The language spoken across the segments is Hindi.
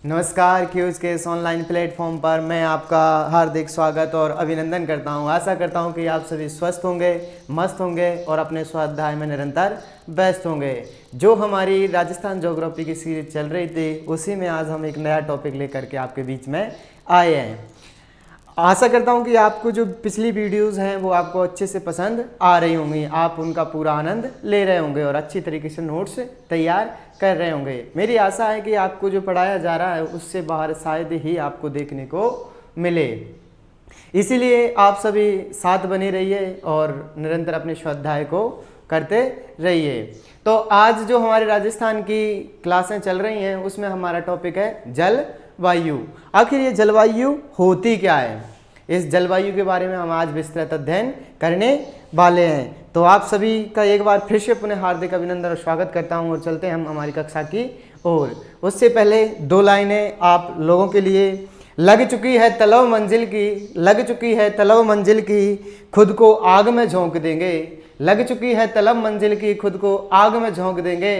नमस्कार, क्यूज के इस ऑनलाइन प्लेटफॉर्म पर मैं आपका हार्दिक स्वागत और अभिनंदन करता हूं। आशा करता हूं कि आप सभी स्वस्थ होंगे, मस्त होंगे और अपने स्वाध्याय में निरंतर व्यस्त होंगे। जो हमारी राजस्थान ज्योग्राफी की सीरीज चल रही थी, उसी में आज हम एक नया टॉपिक लेकर के आपके बीच में आए हैं। आशा करता हूं कि आपको जो पिछली वीडियोस हैं वो आपको अच्छे से पसंद आ रही होंगी, आप उनका पूरा आनंद ले रहे होंगे और अच्छी तरीके से नोट्स तैयार कर रहे होंगे। मेरी आशा है कि आपको जो पढ़ाया जा रहा है उससे बाहर शायद ही आपको देखने को मिले। इसीलिए आप सभी साथ बने रहिए और निरंतर अपने स्वाध्याय को करते रहिए। तो आज जो हमारे राजस्थान की क्लासें चल रही हैं उसमें हमारा टॉपिक है जलवायु। आखिर ये जलवायु होती क्या है, इस जलवायु के बारे में हम आज विस्तृत अध्ययन करने वाले हैं। तो आप सभी का एक बार फिर से पुनः हार्दिक अभिनंदन और स्वागत करता हूं और चलते हैं हम हमारी कक्षा की ओर। उससे पहले दो लाइनें आप लोगों के लिए। लग चुकी है तलव मंजिल की, लग चुकी है तलव मंजिल की, खुद को आग में झोंक देंगे। लग चुकी है तलव मंजिल की, खुद को आग में झोंक देंगे।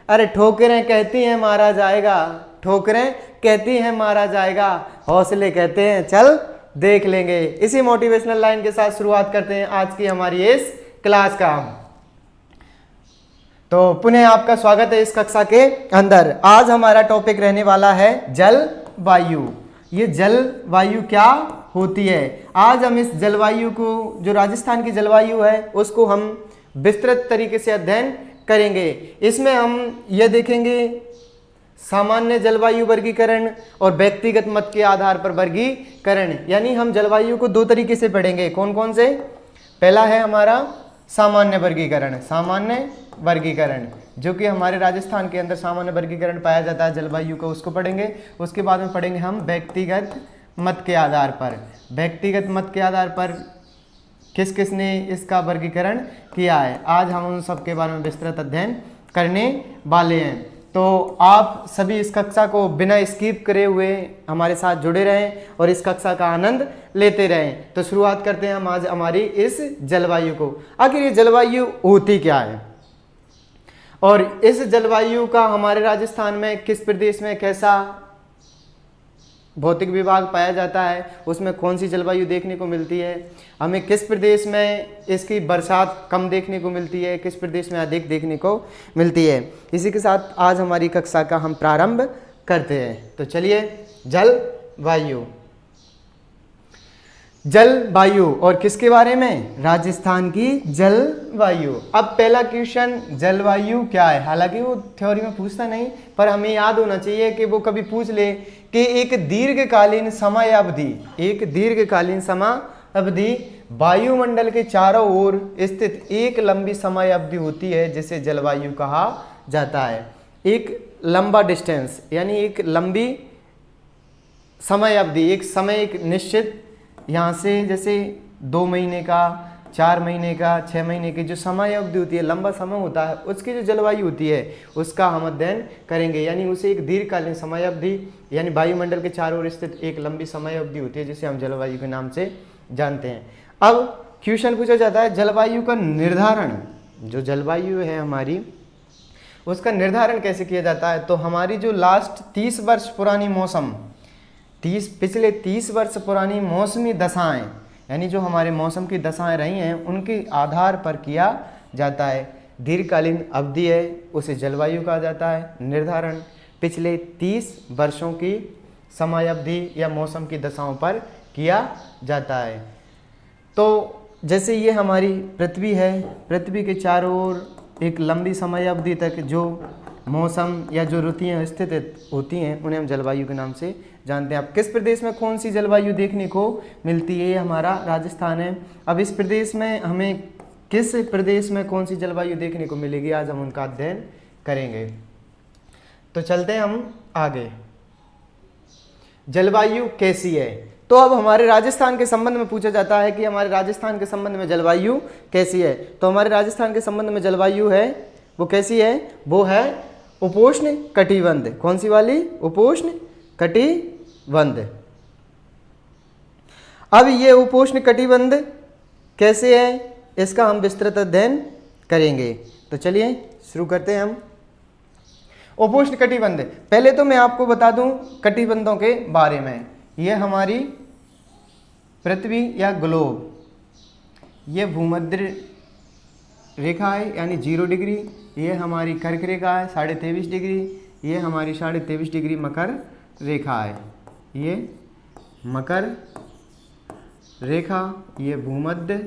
अरे ठोकरें कहती हैं मारा जाएगा, ठोकरें कहती हैं मारा जाएगा, हौसले कहते हैं चल देख लेंगे। इसी मोटिवेशनल लाइन के साथ शुरुआत करते हैं आज की हमारी इस क्लास का। तो पुनः आपका स्वागत है इस कक्षा के अंदर। आज हमारा टॉपिक रहने वाला है जलवायु। ये जलवायु क्या होती है, आज हम इस जलवायु को, जो राजस्थान की जलवायु है, उसको हम विस्तृत तरीके से अध्ययन करेंगे। इसमें हम यह देखेंगे सामान्य जलवायु वर्गीकरण और व्यक्तिगत मत के आधार पर वर्गीकरण। यानी हम जलवायु को दो तरीके से पढ़ेंगे। कौन कौन से? पहला है हमारा सामान्य वर्गीकरण, सामान्य वर्गीकरण जो कि हमारे राजस्थान के अंदर सामान्य वर्गीकरण पाया जाता है जलवायु का, उसको पढ़ेंगे। उसके बाद में पढ़ेंगे हम व्यक्तिगत मत के आधार पर। व्यक्तिगत मत के आधार पर किस किस ने इसका वर्गीकरण किया है, आज हम उन सब के बारे में विस्तृत अध्ययन करने वाले हैं। तो आप सभी इस कक्षा को बिना स्किप करे हुए हमारे साथ जुड़े रहें और इस कक्षा का आनंद लेते रहें। तो शुरुआत करते हैं हम आज हमारी इस जलवायु को। आखिर ये जलवायु होती क्या है और इस जलवायु का हमारे राजस्थान में किस प्रदेश में कैसा भौतिक विभाग पाया जाता है, उसमें कौन सी जलवायु देखने को मिलती है, हमें किस प्रदेश में इसकी बरसात कम देखने को मिलती है, किस प्रदेश में अधिक देखने को मिलती है। इसी के साथ आज हमारी कक्षा का हम प्रारंभ करते हैं। तो चलिए, जलवायु। जलवायु और किसके बारे में? राजस्थान की जलवायु। अब पहला क्वेश्चन, जलवायु क्या है? हालांकि वो थ्योरी में पूछता नहीं, पर हमें याद होना चाहिए कि वो कभी पूछ ले कि एक दीर्घकालीन समय अवधि, एक दीर्घकालीन समय अवधि वायुमंडल के चारों ओर स्थित एक लंबी समय अवधि होती है जिसे जलवायु कहा जाता है। एक लंबा डिस्टेंस यानी एक लंबी समय अवधि, एक समय, एक निश्चित, यहाँ से जैसे 2 महीने का, 4 महीने का, 6 महीने की जो समय अवधि होती है, लंबा समय होता है, उसकी जो जलवायु होती है उसका हम अध्ययन करेंगे। यानी उसे एक दीर्घकालीन समय अवधि यानी वायुमंडल के चारों ओर स्थित एक लंबी समय अवधि होती है जिसे हम जलवायु के नाम से जानते हैं। अब क्वेश्चन पूछा जाता है जलवायु का निर्धारण, जो जलवायु है हमारी उसका निर्धारण कैसे किया जाता है। तो हमारी जो लास्ट 30 वर्ष पुरानी मौसम, पिछले 30 वर्ष पुरानी मौसमी दशाएं, यानी जो हमारे मौसम की दशाएं रही हैं उनके आधार पर किया जाता है। दीर्घकालीन अवधि है उसे जलवायु कहा जाता है। निर्धारण पिछले 30 वर्षों की समय अवधि या मौसम की दशाओं पर किया जाता है। तो जैसे ये हमारी पृथ्वी है, पृथ्वी के चारों ओर एक लंबी समय अवधि तक जो मौसम या जो ऋतुएं स्थित होती हैं उन्हें हम जलवायु के नाम से जानते हैं। अब किस प्रदेश में कौन सी जलवायु देखने को मिलती है? ये हमारा राजस्थान है। अब इस प्रदेश में हमें किस प्रदेश में कौन सी जलवायु देखने को मिलेगी, आज हम उनका अध्ययन करेंगे। तो चलते हैं हम आगे। जलवायु कैसी है? तो अब हमारे राजस्थान के संबंध में पूछा जाता है कि हमारे राजस्थान के संबंध में जलवायु कैसी है। तो हमारे राजस्थान के संबंध में जलवायु है वो कैसी है? वो है उपोष्ण कटिबंध। कौन सी वाली? उपोष्ण कटिबंध। अब ये उपोष्ण कटिबंध कैसे है इसका हम विस्तृत अध्ययन करेंगे। तो चलिए शुरू करते हैं हम। उपोष्ण कटिबंध, पहले तो मैं आपको बता दूं कटिबंधों के बारे में। ये हमारी पृथ्वी या ग्लोब, ये भूमध्य रेखा है यानी 0 डिग्री, ये हमारी कर्क रेखा है 23.5 डिग्री, ये हमारी 23.5 डिग्री मकर रेखा है, ये मकर रेखा, ये भूमध्य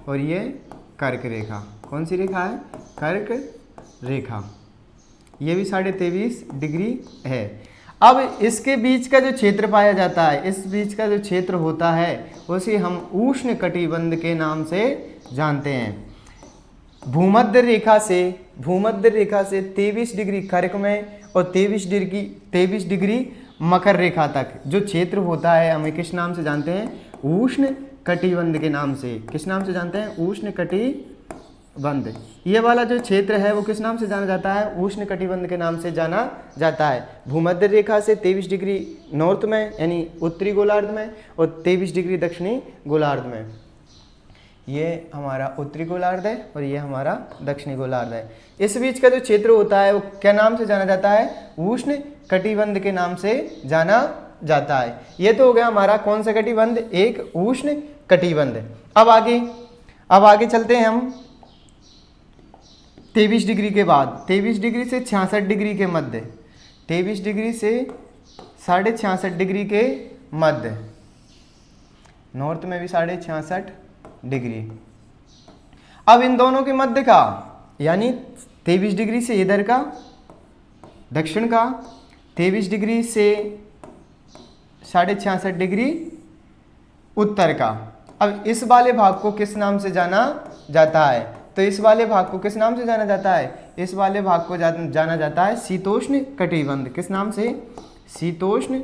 और ये कर्क रेखा। कौन सी रेखा है? कर्क रेखा। ये भी 23.5 डिग्री है। अब इसके बीच का जो क्षेत्र पाया जाता है, इस बीच का जो क्षेत्र होता है उसे हम उष्ण कटिबंध के नाम से जानते हैं। भूमध्य रेखा से 23 डिग्री कर्क में और 23 डिग्री मकर रेखा तक जो क्षेत्र होता है हमें किस नाम से जानते हैं? उष्ण कटिबंध के नाम से। किस नाम से जानते हैं? उष्ण कटिबंध। ये वाला जो क्षेत्र है वो किस नाम से जाना जाता है? उष्ण कटिबंध के नाम से जाना जाता है। भूमध्य रेखा से 23 डिग्री नॉर्थ में यानी उत्तरी गोलार्ध में और 23 डिग्री दक्षिणी गोलार्ध में। ये हमारा उत्तरी गोलार्ध है और ये हमारा दक्षिणी गोलार्ध है। इस बीच का जो क्षेत्र होता है वो क्या नाम से जाना जाता है? उष्ण कटिबंध के नाम से जाना जाता है। ये तो हो गया हमारा कौन सा कटिबंध? एक उष्ण कटिबंध। अब आगे चलते हैं हम 23 डिग्री के बाद, 23 डिग्री से 66 डिग्री के मध्य, 23 डिग्री से 66.5 डिग्री के मध्य, नॉर्थ में भी 66.5 डिग्री। अब इन दोनों के मध्य का यानी 23 डिग्री से इधर का दक्षिण का, 23 डिग्री से 66.5 डिग्री उत्तर का। अब इस वाले भाग को किस नाम से जाना जाता है? तो इस वाले भाग को किस नाम से जाना जाता है? इस वाले भाग को जाना जाता है शीतोष्ण कटिबंध। किस नाम से? शीतोष्ण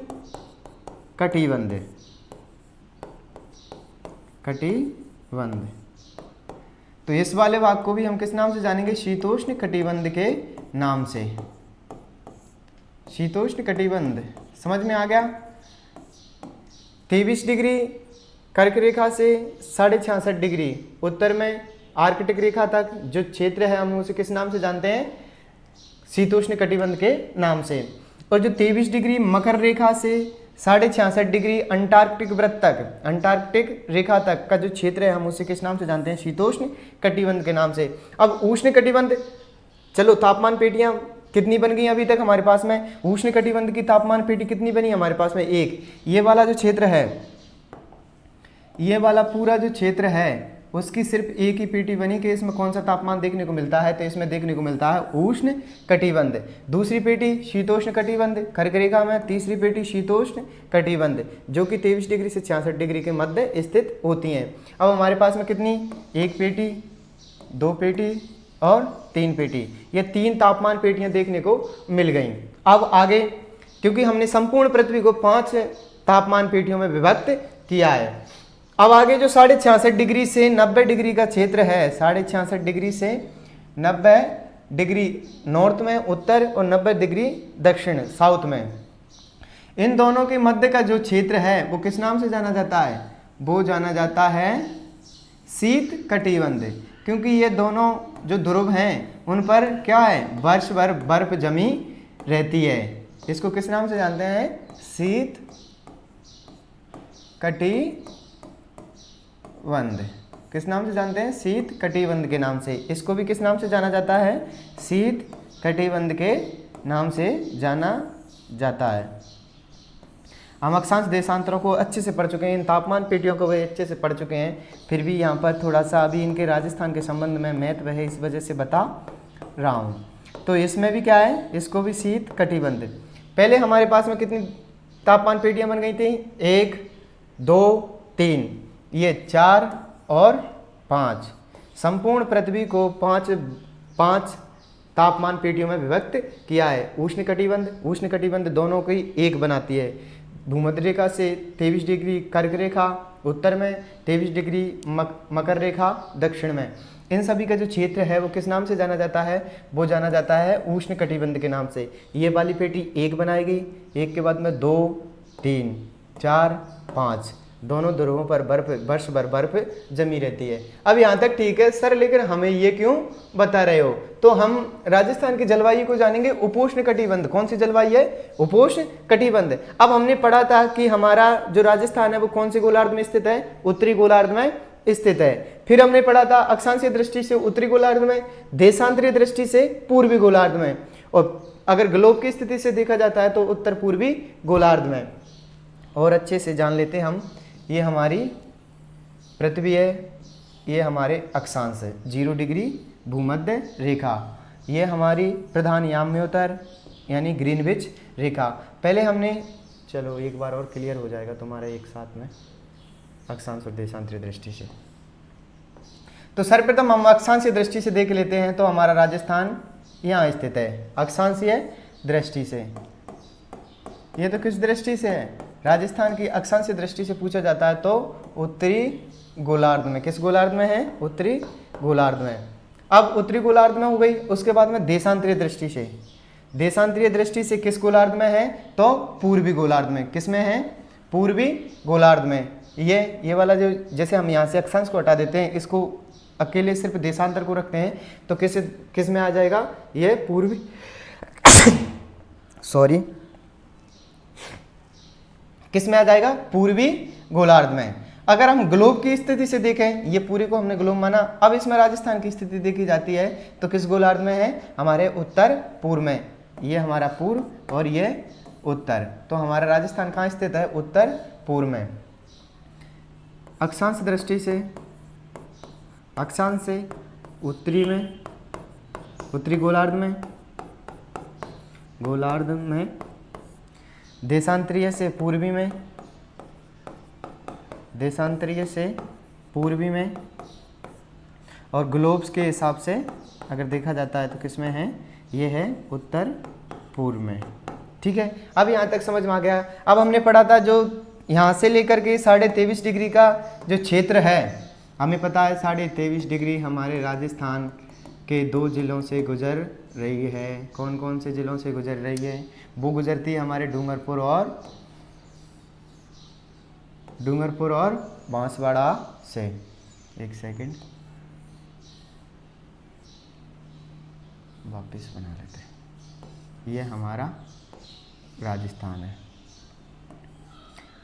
कटिबंध। तो इस वाले भाग को भी हम किस नाम से जानेंगे? शीतोष्ण कटिबंध के नाम से। शीतोष्ण कटिबंध समझ में आ गया? 23 डिग्री कर्क रेखा से 66.5 डिग्री उत्तर में आर्कटिक रेखा तक जो क्षेत्र है हम उसे किस नाम से जानते हैं? शीतोष्ण कटिबंध के नाम से। और जो 23 डिग्री मकर रेखा से 66.5 डिग्री अंटार्कटिक वृत्त तक, अंटार्कटिक रेखा तक का जो क्षेत्र है हम उसे किस नाम से जानते हैं? शीतोष्ण कटिबंध के नाम से। अब उष्ण कटिबंध, चलो तापमान पेटियां कितनी बन गई अभी तक हमारे पास में? उष्ण कटिबंध की तापमान पेटी कितनी बनी हमारे पास में? एक। ये वाला जो क्षेत्र है, ये वाला पूरा जो क्षेत्र है उसकी सिर्फ एक ही पेटी बनी कि इसमें कौन सा तापमान देखने को मिलता है? तो इसमें देखने को मिलता है उष्ण कटिबंध। दूसरी पेटी शीतोष्ण कटिबंध कर्क रेखा में, तीसरी पेटी शीतोष्ण कटिबंध जो कि 23 डिग्री से 66 डिग्री के मध्य स्थित होती हैं। अब हमारे पास में कितनी? एक पेटी, दो पेटी और तीन पेटी, ये तीन तापमान पेटियां देखने को मिल गई। अब आगे, क्योंकि हमने संपूर्ण पृथ्वी को 5 तापमान पेटियों में विभक्त किया है। अब आगे जो 66.5 डिग्री से 90 डिग्री का क्षेत्र है, 66.5 डिग्री से 90 डिग्री नॉर्थ में उत्तर और 90 डिग्री दक्षिण साउथ में, इन दोनों के मध्य का जो क्षेत्र है वो किस नाम से जाना जाता है? वो जाना जाता है शीत कटिबंध। क्योंकि ये दोनों जो ध्रुव हैं उन पर क्या है? वर्ष भर बर्फ जमी रहती है। इसको किस नाम से जानते हैं? शीत कटिबंध। किस नाम से जानते हैं? शीत कटिबंध के नाम से। इसको भी किस नाम से जाना जाता है? शीत कटिबंध के नाम से जाना जाता है। हम अक्षांश देशांतरों को अच्छे से पढ़ चुके हैं, इन तापमान पेटियों को भी अच्छे से पढ़ चुके हैं, फिर भी यहाँ पर थोड़ा सा अभी इनके राजस्थान के संबंध में महत्व है, इस वजह से बता रहा हूँ। तो इसमें भी क्या है? इसको भी शीत कटिबंध। पहले हमारे पास में कितनी तापमान पेटियाँ बन गई थी? 1, 2, 3, ये 4 और 5। संपूर्ण पृथ्वी को 5 तापमान पेटियों में विभक्त किया है। उष्ण कटिबंध दोनों की एक बनाती है। भूमध्य रेखा से 23 डिग्री कर्क रेखा उत्तर में, 23 डिग्री मकर रेखा दक्षिण में, इन सभी का जो क्षेत्र है वो किस नाम से जाना जाता है? वो जाना जाता है उष्ण कटिबंध के नाम से। ये वाली पेटी एक बनाई गई, एक के बाद में 2, 3, 4, 5, दोनों ध्रुवों पर बर्फ, वर्ष भर बर्फ जमी रहती है। अब यहाँ तक ठीक है सर, लेकिन हमें ये क्यों बता रहे हो? तो हम राजस्थान की जलवायु को जानेंगे, उपोष्ण कटिबंध। कौन सी जलवायु है? उपोष्ण कटिबंध। अब हमने पढ़ा था कि हमारा जो राजस्थान है वो कौन से गोलार्ध में स्थित है? उत्तरी गोलार्ध में स्थित है। फिर हमने पढ़ा था अक्षांशीय दृष्टि से उत्तरी गोलार्ध में, देशांतरीय दृष्टि से पूर्वी गोलार्ध में, और अगर ग्लोब की स्थिति से देखा जाता है तो उत्तर पूर्वी गोलार्ध में। और अच्छे से जान लेते हैं हम, ये हमारी पृथ्वी है, ये हमारे अक्षांश है, 0 डिग्री भूमध्य रेखा, ये हमारी प्रधान याम्योत्तर यानी ग्रीनविच रेखा। पहले हमने, चलो एक बार और क्लियर हो जाएगा तुम्हारा एक साथ में अक्षांश और देशांतरीय दृष्टि से। तो सर्वप्रथम हम अक्षांशीय दृष्टि से देख लेते हैं। तो हमारा राजस्थान यहाँ स्थित है अक्षांशीय दृष्टि से। ये तो किस दृष्टि से है? राजस्थान की अक्षांशीय दृष्टि से पूछा जाता है तो उत्तरी गोलार्ध में। किस गोलार्ध में है? उत्तरी गोलार्ध में। अब उत्तरी गोलार्ध में हो गई, उसके बाद में देशांतरीय दृष्टि से, देशांतरीय दृष्टि से किस गोलार्ध में है? तो पूर्वी गोलार्ध में। किस में है? पूर्वी गोलार्ध में। ये वाला जो, जैसे हम यहाँ से अक्षांश को हटा देते हैं, इसको अकेले सिर्फ देशांतर को रखते हैं, तो किस में आ जाएगा? ये पूर्वी सॉरी किस में आ जाएगा? पूर्वी गोलार्ध में। अगर हम ग्लोब की स्थिति से देखें, ये पूरे को हमने ग्लोब माना, अब इसमें राजस्थान की स्थिति देखी जाती है तो किस गोलार्ध में है? हमारे उत्तर पूर्व में। ये हमारा पूर्व और ये उत्तर, तो हमारा राजस्थान कहाँ स्थित है? उत्तर पूर्व में। अक्षांश दृष्टि से, अक्षांश से उत्तरी में, उत्तरी गोलार्ध में, गोलार्ध में, देशांतरीय से पूर्वी में, देशांतरीय से पूर्वी में, और ग्लोब्स के हिसाब से अगर देखा जाता है तो किस में है? ये है उत्तर पूर्व में। ठीक है, अब यहाँ तक समझ में आ गया। अब हमने पढ़ा था जो यहाँ से लेकर के 23.5 डिग्री का जो क्षेत्र है, हमें पता है 23.5 डिग्री हमारे राजस्थान के 2 जिलों से गुजर रही है। कौन कौन से जिलों से गुजर रही है? वो गुजरती है हमारे डूंगरपुर और बांसवाड़ा से। एक सेकंड, वापस बना लेते हैं। ये हमारा राजस्थान है,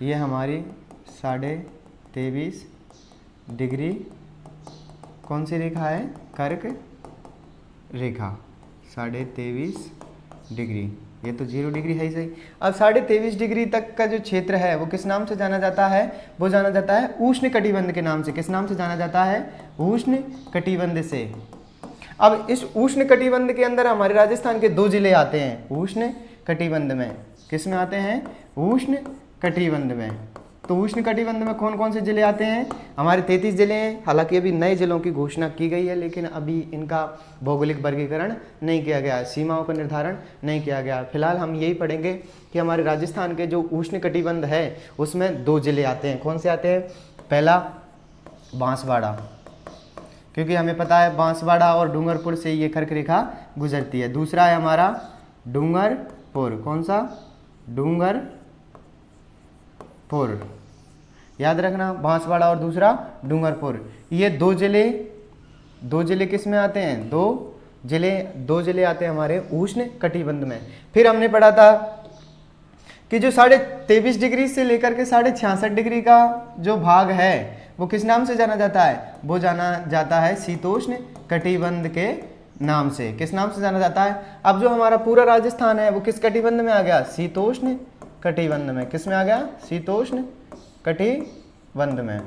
ये हमारी 23.5 डिग्री कौन सी रेखा है? कर्क रेखा, 23.5 डिग्री। ये तो 0 डिग्री है ही सही। अब 23.5 डिग्री तक का जो क्षेत्र है वो किस नाम से जाना जाता है? वो जाना जाता है उष्ण कटिबंध के नाम से। किस नाम से जाना जाता है? उष्ण कटिबंध से। अब इस उष्ण कटिबंध के अंदर हमारे राजस्थान के 2 जिले आते हैं उष्ण कटिबंध में। किस में आते हैं? उष्ण कटिबंध में। तो उष्ण कटिबंध में कौन कौन से जिले आते हैं? हमारे 33 जिले हैं। हालांकि अभी नए जिलों की घोषणा की गई है, लेकिन अभी इनका भौगोलिक वर्गीकरण नहीं किया गया, सीमाओं का निर्धारण नहीं किया गया। फिलहाल हम यही पढ़ेंगे कि हमारे राजस्थान के जो उष्ण कटिबंध है उसमें 2 जिले आते हैं। कौन से आते हैं? पहला बांसवाड़ा, क्योंकि हमें पता है बांसवाड़ा और डूंगरपुर से ये कर्क रेखा गुजरती है। दूसरा है हमारा डूंगरपुर। कौन सा? डूंगरपुर। याद रखना, बांसवाड़ा और दूसरा डूंगरपुर। ये 2 जिले किस में आते हैं? 2 जिले आते हैं हमारे उष्ण कटिबंध में। फिर हमने पढ़ा था कि जो 23.5 डिग्री से लेकर के 66.5 डिग्री का जो भाग है वो किस नाम से जाना जाता है? वो जाना जाता है शीतोष्ण कटिबंध के नाम से। किस नाम से जाना जाता है? अब जो हमारा पूरा राजस्थान है वो किस कटिबंध में आ गया? शीतोष्ण कटिबंध में। किस में आ गया? शीतोष्ण कटिबंध में।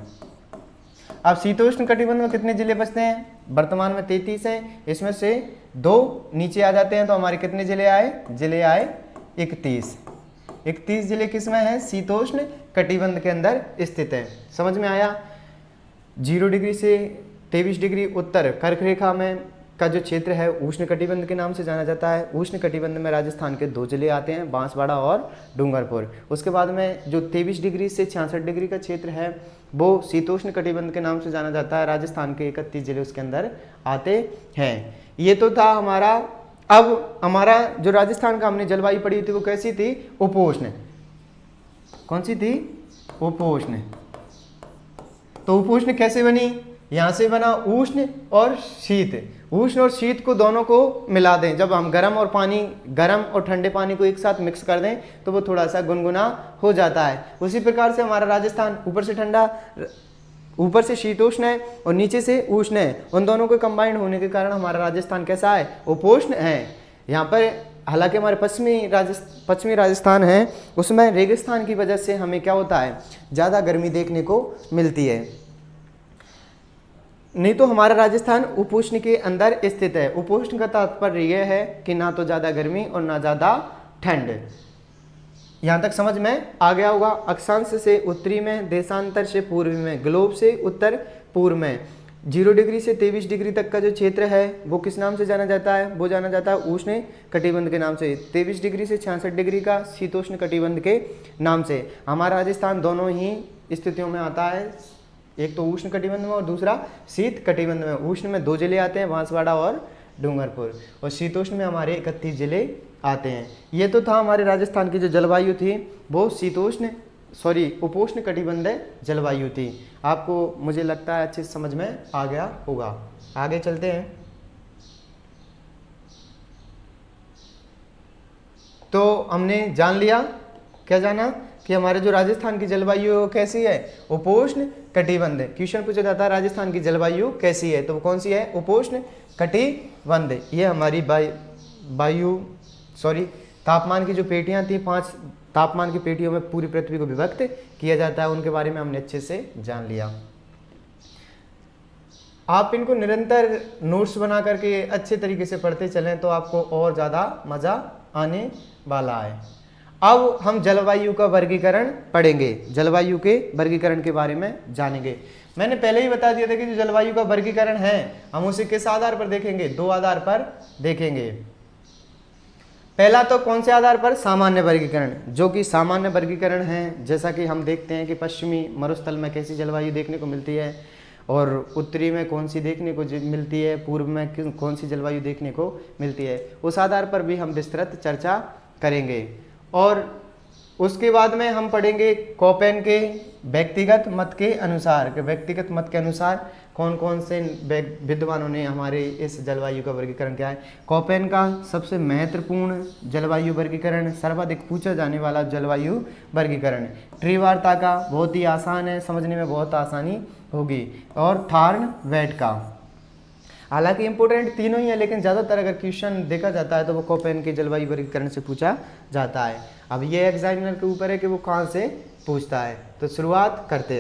अब शीतोष्ण कटिबंध में कितने जिले बचते हैं? वर्तमान में 33 हैं, इसमें से 2 नीचे आ जाते हैं, तो हमारे कितने जिले आए? जिले आए 31। 31 जिले किस में है? शीतोष्ण कटिबंध के अंदर स्थित है। समझ में आया? 0 डिग्री से 23 डिग्री उत्तर कर्क रेखा में का जो क्षेत्र है उष्ण कटिबंध के नाम से जाना जाता है। उष्ण कटिबंध में राजस्थान के 2 जिले आते हैं, बांसवाड़ा और डूंगरपुर। उसके बाद में जो 23 डिग्री से 66 डिग्री का क्षेत्र है वो शीतोष्ण कटिबंध के नाम से जाना जाता है। राजस्थान के 31 जिले उसके अंदर आते हैं। ये तो था हमारा। अब हमारा जो राजस्थान का हमने जलवायु पढ़ी थी वो कैसी थी? उपोष्ण। कौन सी थी? उपोष्ण। तो उपोष्ण कैसे बनी, यहाँ से बना उष्ण और शीत। उष्ण और शीत को दोनों को मिला दें, जब हम गर्म और ठंडे पानी को एक साथ मिक्स कर दें तो वो थोड़ा सा गुनगुना हो जाता है। उसी प्रकार से हमारा राजस्थान ऊपर से ठंडा, ऊपर से शीतोष्ण है और नीचे से उष्ण है, उन दोनों के कंबाइंड होने के कारण हमारा राजस्थान कैसा है, उपोष्ण है। यहाँ पर हालांकि हमारे पश्चिमी राजस्थान है, उसमें रेगिस्तान की वजह से हमें क्या होता है, ज़्यादा गर्मी देखने को मिलती है। नहीं तो हमारा राजस्थान उपोष्ण के अंदर स्थित है। उपोष्ण का तात्पर्य यह है कि ना तो ज़्यादा गर्मी और ना ज़्यादा ठंड। यहाँ तक समझ में आ गया होगा। अक्षांश से उत्तरी में, देशांतर से पूर्वी में, ग्लोब से उत्तर पूर्व में 0 डिग्री से 23 डिग्री तक का जो क्षेत्र है वो किस नाम से जाना जाता है, वो जाना जाता है उष्ण कटिबंध के नाम से। 23 डिग्री से 66 डिग्री का शीतोष्ण कटिबंध के नाम से। हमारा राजस्थान दोनों ही स्थितियों में आता है, एक तो उष्ण कटिबंध में और दूसरा शीत कटिबंध में। उष्ण में 2 जिले आते हैं, बांसवाड़ा और डूंगरपुर, और शीतोष्ण में हमारे 31 जिले आते हैं। ये तो था हमारे राजस्थान की जो जलवायु थी वो उपोष्ण कटिबंध जलवायु थी। आपको मुझे लगता है अच्छे से समझ में आ गया होगा। आगे चलते हैं। तो हमने जान लिया, क्या जाना, कि हमारे जो राजस्थान की जलवायु कैसी है, उपोष्ण कटिबंध। क्वेश्चन पूछा जाता है राजस्थान की जलवायु कैसी है, तो वो कौन सी है, उपोष्ण कटिबंध। ये हमारी तापमान की जो पेटियां थी, 5 तापमान की पेटियों में पूरी पृथ्वी को विभक्त किया जाता है, उनके बारे में हमने अच्छे से जान लिया। आप इनको निरंतर नोट्स बना करके अच्छे तरीके से पढ़ते चलें तो आपको और ज़्यादा मज़ा आने वाला है। अब हम जलवायु का वर्गीकरण पढ़ेंगे, जलवायु के वर्गीकरण के बारे में जानेंगे। मैंने पहले ही बता दिया था कि जो जलवायु का वर्गीकरण है हम उसे किस आधार पर देखेंगे, 2 आधार पर देखेंगे। पहला तो कौन से आधार पर, सामान्य वर्गीकरण, जो कि सामान्य वर्गीकरण है, जैसा कि हम देखते हैं कि पश्चिमी मरुस्थल में कैसी जलवायु देखने को मिलती है और उत्तरी में कौन सी देखने को मिलती है, पूर्व में कौन सी जलवायु देखने को मिलती है, उस आधार पर भी हम विस्तृत चर्चा करेंगे। और उसके बाद में हम पढ़ेंगे कोपेन के व्यक्तिगत मत के अनुसार, कि व्यक्तिगत मत के अनुसार कौन कौन से विद्वानों ने हमारे इस जलवायु का वर्गीकरण किया है। कोपेन का सबसे महत्वपूर्ण जलवायु वर्गीकरण, सर्वाधिक पूछा जाने वाला जलवायु वर्गीकरण। ट्रीवार्ता का बहुत ही आसान है, समझने में बहुत आसानी होगी। और थार्न वेट का, हालांकि इंपोर्टेंट तीनों ही है, लेकिन ज़्यादातर अगर क्वेश्चन देखा जाता है तो वो कोपेन के जलवायु वर्गीकरण से पूछा जाता है। अब ये एग्जामिनर के ऊपर है कि वो कहाँ से पूछता है। तो शुरुआत करते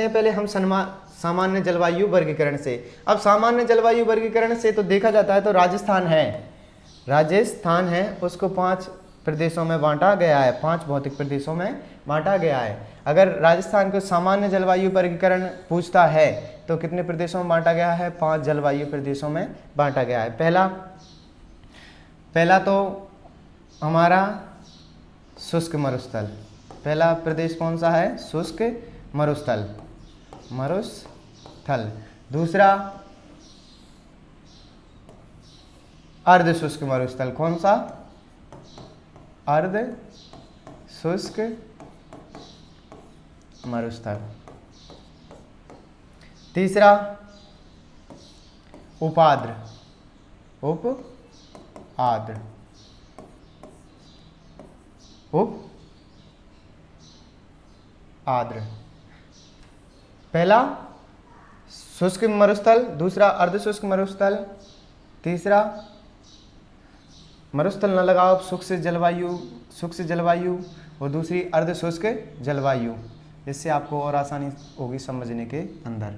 हैं पहले हम सामान्य जलवायु वर्गीकरण से। अब सामान्य जलवायु वर्गीकरण से तो देखा जाता है तो राजस्थान है उसको 5 प्रदेशों में बांटा गया है, 5 भौतिक प्रदेशों में बांटा गया है। अगर राजस्थान को सामान्य जलवायु वर्गीकरण पूछता है तो कितने प्रदेशों में बांटा गया है, 5 जलवायु प्रदेशों में बांटा गया है। पहला तो हमारा शुष्क मरुस्थल, पहला प्रदेश कौन सा है, शुष्क मरुस्थल। दूसरा अर्ध शुष्क मरुस्थल, कौन सा, अर्ध शुष्क मरुस्थल। तीसरा उपाद्र पहला शुष्क मरुस्थल, दूसरा अर्ध शुष्क मरुस्थल, तीसरा मरुस्थल न लगाओ, शुष्क जलवायु और दूसरी अर्ध शुष्क जलवायु। इससे आपको और आसानी होगी समझने के अंदर।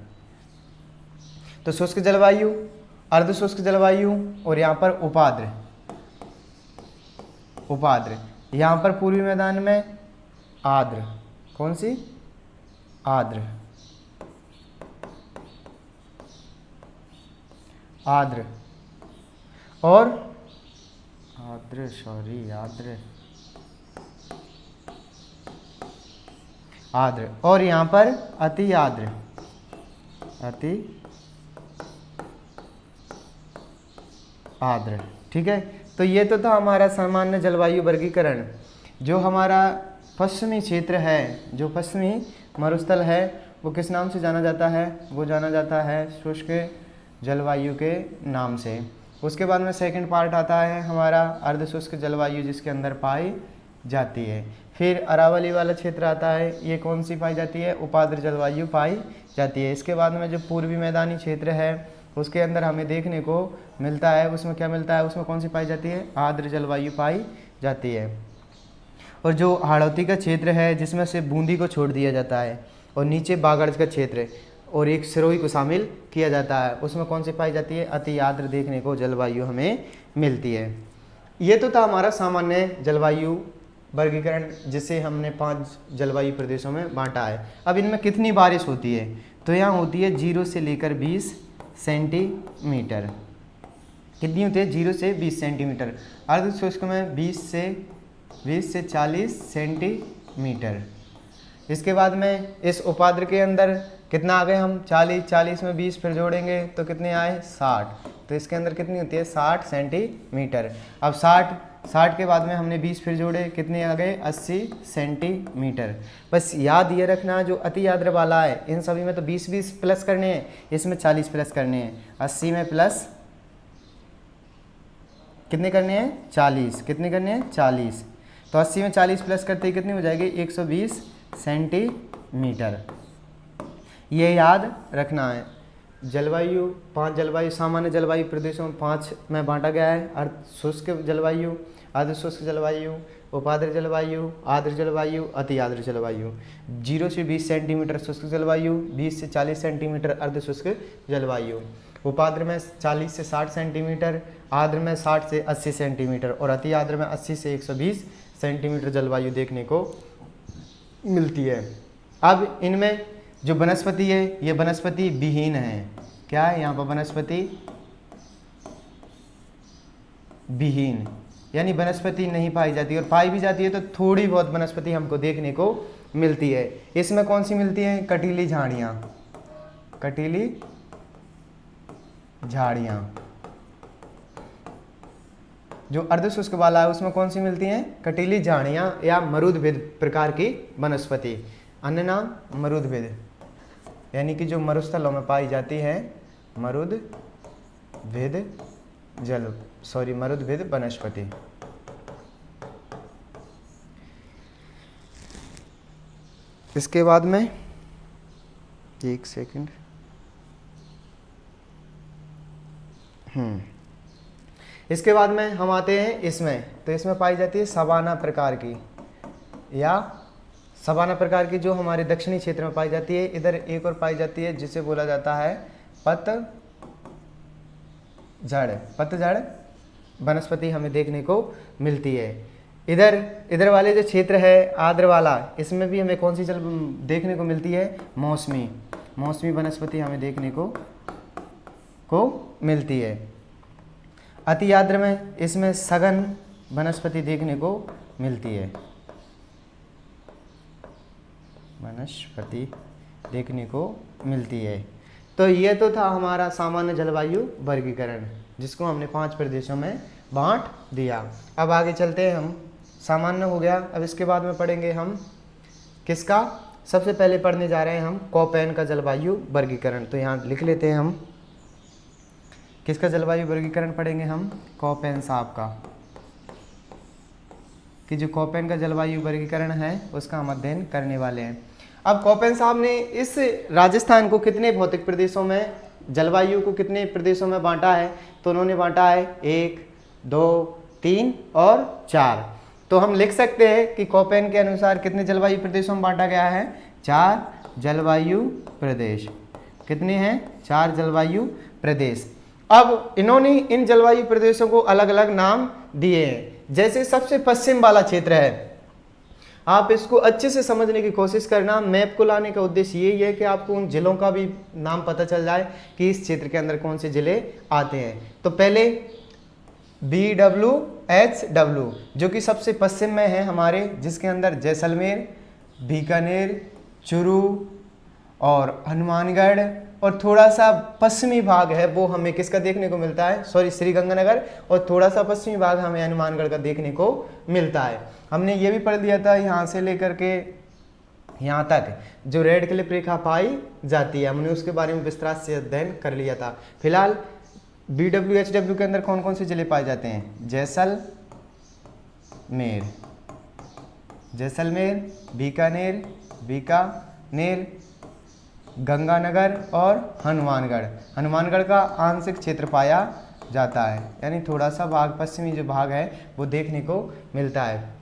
तो शुष्क जलवायु, अर्ध शुष्क जलवायु और यहाँ पर उपाद्र। यहाँ पर पूर्वी मैदान में आर्द्र, कौन सी, आर्द्र और आर्द्र और यहाँ पर अति आर्द्र। ठीक है। तो ये तो था हमारा सामान्य जलवायु वर्गीकरण। जो हमारा पश्चिमी क्षेत्र है, जो पश्चिमी मरुस्थल है, वो किस नाम से जाना जाता है? वो जाना जाता है शुष्क जलवायु के नाम से। उसके बाद में सेकंड पार्ट आता है हमारा अर्ध शुष्क जलवायु, जिसके अंदर पाई जाती है। फिर अरावली वाला क्षेत्र आता है, ये कौन सी पाई जाती है? उपाद्र जलवायु पाई जाती है। इसके बाद में जो पूर्वी मैदानी क्षेत्र है उसके अंदर हमें देखने को मिलता है, उसमें क्या मिलता है? उसमें कौन सी पाई जाती है? आर्द्र जलवायु पाई जाती है। और जो हाड़ौती का क्षेत्र है जिसमें से बूंदी को छोड़ दिया जाता है, और नीचे बागड़ का क्षेत्र और एक सिरोही को शामिल किया जाता है, उसमें कौन सी पाई जाती है? अति आर्द्र देखने को जलवायु हमें मिलती है। ये तो था हमारा सामान्य जलवायु वर्गीकरण, जिसे हमने 5 जलवायु प्रदेशों में बांटा है। अब इनमें कितनी बारिश होती है? तो यहाँ होती है 0 से लेकर 20 सेंटीमीटर। कितनी होती है? 0 से 20 सेंटीमीटर। अर्ध शुष्क में 20 से 40 सेंटीमीटर। इसके बाद में इस उपाद्र के अंदर कितना आ गए हम? 40 में 20 फिर जोड़ेंगे तो कितने आए? 60। तो इसके अंदर कितनी होती है? 60 सेंटीमीटर। अब 60 के बाद में हमने 20 फिर जोड़े, कितने आ गए? 80 सेंटीमीटर। बस याद ये रखना, जो अति आर्द्र वाला है इन सभी में तो 20 प्लस करने हैं, इसमें 40 प्लस करने हैं। 80 में प्लस कितने करने हैं? 40। कितने करने हैं? 40। तो 80 में 40 प्लस करते ही कितनी हो जाएगी? 120 सेंटीमीटर। ये याद रखना है। जलवायु 5 जलवायु सामान्य जलवायु प्रदेशों में 5 में बांटा गया है। अर्ध शुष्क जलवायु, अर्ध शुष्क जलवायु, उपाद्र जलवायु, आर्द्र जलवायु, अति आर्द्र जलवायु। 0 से 20 सेंटीमीटर शुष्क जलवायु, 20 से 40 सेंटीमीटर अर्ध शुष्क जलवायु। उपाद्र में 40 से 60 सेंटीमीटर, आर्द्र में 60 से 80 सेंटीमीटर और अति आर्द्र में 80 से 120 सेंटीमीटर जलवायु देखने को मिलती है। अब इनमें जो वनस्पति है ये वनस्पति विहीन है। क्या है यहाँ पर? वनस्पति विहीन, यानी वनस्पति नहीं पाई जाती, और पाई भी जाती है तो थोड़ी बहुत वनस्पति हमको देखने को मिलती है। इसमें कौन सी मिलती हैं? कटीली झाड़ियाँ। कटीली झाड़ियाँ। जो अर्धशुष्क वाला है उसमें कौन सी मिलती हैं? कटीली झाड़ियाँ या मरुदभिद प्रकार की वनस्पति। अन्य नाम मरुदभिद, यानी कि जो मरुस्थलों में पाई जाती है मरुदभिद मरुदभिद वनस्पति। इसके बाद में एक सेकंड, इसके बाद में हम आते हैं इसमें। तो इसमें पाई जाती है सवाना प्रकार की, या सवाना प्रकार की जो हमारे दक्षिणी क्षेत्र में पाई जाती है। इधर एक और पाई जाती है जिसे बोला जाता है पतझड़ वनस्पति हमें देखने को मिलती है। इधर वाले जो क्षेत्र है आर्द्र वाला, इसमें भी हमें कौन सी जल देखने को मिलती है? मौसमी वनस्पति हमें देखने को मिलती है। अति आर्द्र में इसमें सघन वनस्पति देखने को मिलती है। वनस्पति देखने को मिलती है। तो ये तो था हमारा सामान्य जलवायु वर्गीकरण, जिसको हमने 5 प्रदेशों में बांट दिया। अब आगे चलते हैं हम। सामान्य हो गया, अब इसके बाद में पढ़ेंगे हम किसका? सबसे पहले पढ़ने जा रहे हैं हम कोपेन का जलवायु वर्गीकरण। तो यहाँ लिख लेते हैं हम, किसका जलवायु वर्गीकरण पढ़ेंगे हम? कोपेन साहब का, कि जो कोपेन का जलवायु वर्गीकरण है उसका हम अध्ययन करने वाले हैं। अब कोपेन साहब ने इस राजस्थान को कितने भौतिक प्रदेशों में, जलवायु को कितने प्रदेशों में बांटा है? तो उन्होंने बांटा है 1, 2, 3 और 4। तो हम लिख सकते हैं कि कोपेन के अनुसार कितने जलवायु प्रदेशों में बांटा गया है? 4 जलवायु प्रदेश। कितने हैं? 4 जलवायु प्रदेश। अब इन्होंने इन जलवायु प्रदेशों को अलग अलग नाम दिए हैं। जैसे सबसे पश्चिम वाला क्षेत्र है, आप इसको अच्छे से समझने की कोशिश करना। मैप को लाने का उद्देश्य यही है कि आपको उन जिलों का भी नाम पता चल जाए कि इस क्षेत्र के अंदर कौन से जिले आते हैं। तो पहले BWHW जो कि सबसे पश्चिम में है हमारे, जिसके अंदर जैसलमेर, बीकानेर, चुरू और हनुमानगढ़, और थोड़ा सा पश्चिमी भाग है वो हमें किसका देखने को मिलता है, सॉरी श्रीगंगानगर, और थोड़ा सा पश्चिमी भाग हमें हनुमानगढ़ का देखने को मिलता है। हमने ये भी पढ़ लिया था यहाँ से लेकर के यहाँ तक जो रेड क्लिफ रेखा पाई जाती है, हमने उसके बारे में विस्तार से अध्ययन कर लिया था। फिलहाल BWHW के अंदर कौन कौन से जिले पाए जाते हैं, जैसलमेर, बीकानेर, गंगानगर और हनुमानगढ़ का आंशिक क्षेत्र पाया जाता है, यानी थोड़ा सा भाग पश्चिमी जो भाग है वो देखने को मिलता है।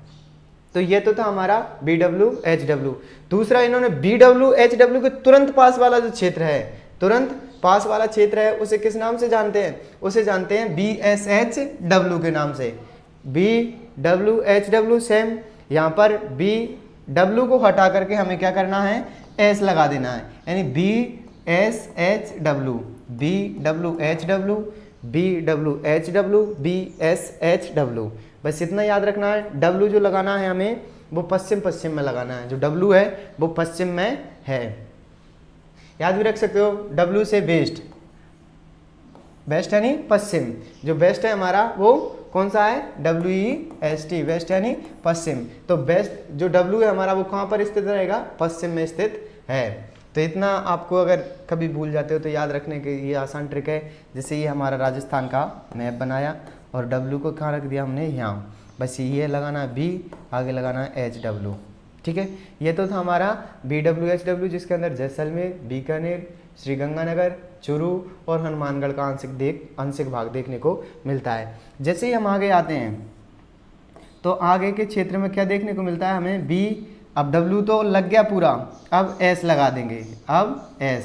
तो ये तो था हमारा BWHW। दूसरा इन्होंने BWHW के तुरंत पास वाला जो क्षेत्र है, तुरंत पास वाला क्षेत्र है, उसे किस नाम से जानते हैं, उसे जानते हैं BSHW के नाम से। BWHW सेम, यहाँ पर BW को हटा करके हमें क्या करना है, S लगा देना है, यानी BSHW, बस इतना याद रखना है। W जो लगाना है हमें वो पश्चिम में लगाना है, जो W है वो पश्चिम में है, याद भी रख सकते हो। W से वेस्ट यानी पश्चिम, जो वेस्ट है हमारा वो कौन सा है, WEST, वेस्ट यानी पश्चिम। तो वेस्ट जो W है हमारा वो कहाँ पर स्थित रहेगा, पश्चिम में स्थित है। तो इतना आपको अगर कभी भूल जाते हो तो याद रखने के ये आसान ट्रिक है। जैसे ये हमारा राजस्थान का मैप बनाया और W को कहाँ रख दिया हमने, यहाँ, बस ये लगाना है B, आगे लगाना है HW, ठीक है। ये तो था हमारा BWHW, जिसके अंदर जैसलमेर, बीकानेर, श्रीगंगानगर, चूरू और हनुमानगढ़ का आंशिक भाग देखने को मिलता है। जैसे ही हम आगे आते हैं तो आगे के क्षेत्र में क्या देखने को मिलता है हमें, B, अब W तो लग गया पूरा, अब S लगा देंगे, अब S,